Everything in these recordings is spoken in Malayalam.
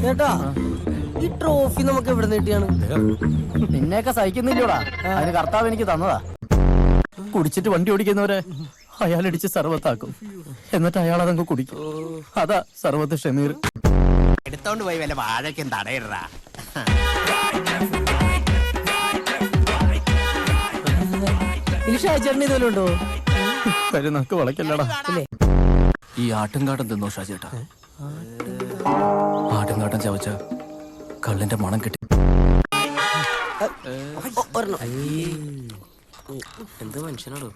ചേട്ടാ ഈ ട്രോഫി നമുക്ക് എവിടെ കിട്ടിയാണ്? നിന്നെയൊക്കെ സഹിക്കുന്നില്ലോടാ, അതിന് കർത്താവ് എനിക്ക് തന്നതാ. കുടിച്ചിട്ട് വണ്ടി ഓടിക്കുന്നവരെ അയാളിടിച്ച് സർവത്താക്കും, എന്നിട്ട് അയാൾ അതങ്ങ് കുടിക്കും. അതാ സർവത്ത് ഷമീർ. എടുത്തോണ്ട് പോയി വല്ല വാഴയ്ക്കും തടയിടാ. ഇനി ഷാജേട്ടന് ഇതുവല്ലോ ഉണ്ടോ? കരുനക്ക് വളയ്ക്കല്ലടാ. ഈ ആട്ടുംകാട്ടം തിന്നോ ഷാജേട്ടാ? ആട്ടുംകാട്ടം ചവച്ച കള്ളിന്റെ മണം കിട്ടി. എന്ത് മനുഷ്യനാടോ,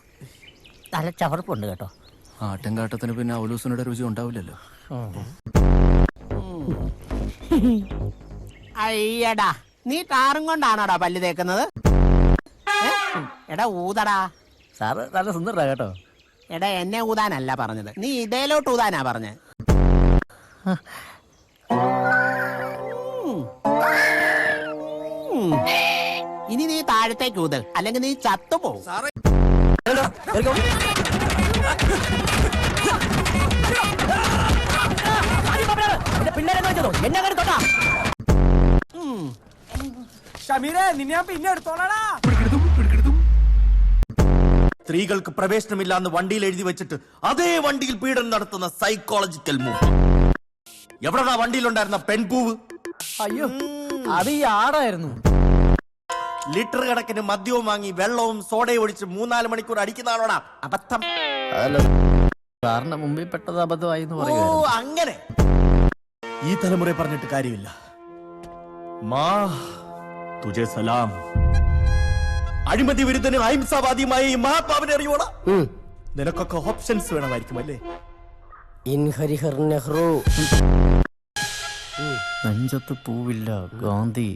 തല ചവർപ്പുണ്ട് കേട്ടോ. ആട്ടുംകാട്ടത്തിന് പിന്നെ ഔലൂസിനുടെ രുചി ഉണ്ടാവില്ലല്ലോ. അയ്യടാ, നീ ടാറും കൊണ്ടാണോടാ പല്ല് തേക്കുന്നത്? എടാ ഊതടാ. സാറ് നല്ല സുന്ദരടാ കേട്ടോ. എടാ എന്നെ ഊതാനല്ല പറഞ്ഞത്, നീ ഇതേലോട്ട് ഊതാനാ പറഞ്ഞത്. ഇനി നീ താഴത്തേക്ക് ഊത്, അല്ലെങ്കിൽ നീ ചത്തുപോകും. സ്ത്രീകൾക്ക് പ്രവേശനമില്ലാന്ന് വണ്ടിയിൽ എഴുതി വെച്ചിട്ട് അതേ വണ്ടിയിൽ പീഡനം നടത്തുന്ന സൈക്കോളജിക്കൽ മൂവ്. എവിടെടാ വണ്ടിയിലുണ്ടായിരുന്ന പെൺപൂവ്? അയ്യോ, അത് ഈ ആടായിരുന്നു. ലിറ്റർ കണക്കിന് മദ്യവും വാങ്ങി വെള്ളവും സോഡയും ഒഴിച്ച് 3-4 മണിക്കൂർ അടിക്കുന്നതാണോടാ അബദ്ധം? അതല്ല, സാറിന്റെ മുമ്പിൽ പെട്ടത് അബദ്ധമായി എന്ന് ഓ പറയുക. അങ്ങനെ ഈ തലമുറയെ പറഞ്ഞിട്ട് കാര്യമില്ല. മാ തുജെ സലാം. അഴിമതി വിരുദ്ധനും അഹിംസാവാദിയുമായ ഈ മഹാത്മാവിനെ അറിയോടാ? നിനക്കൊക്കെ ഓപ്ഷൻസ് വേണമായിരിക്കും അല്ലേ? ഇൻ ഹരിഹർ നെഹ്റു. നെഞ്ചത്ത് പൂവില്ല ഗാന്ധി.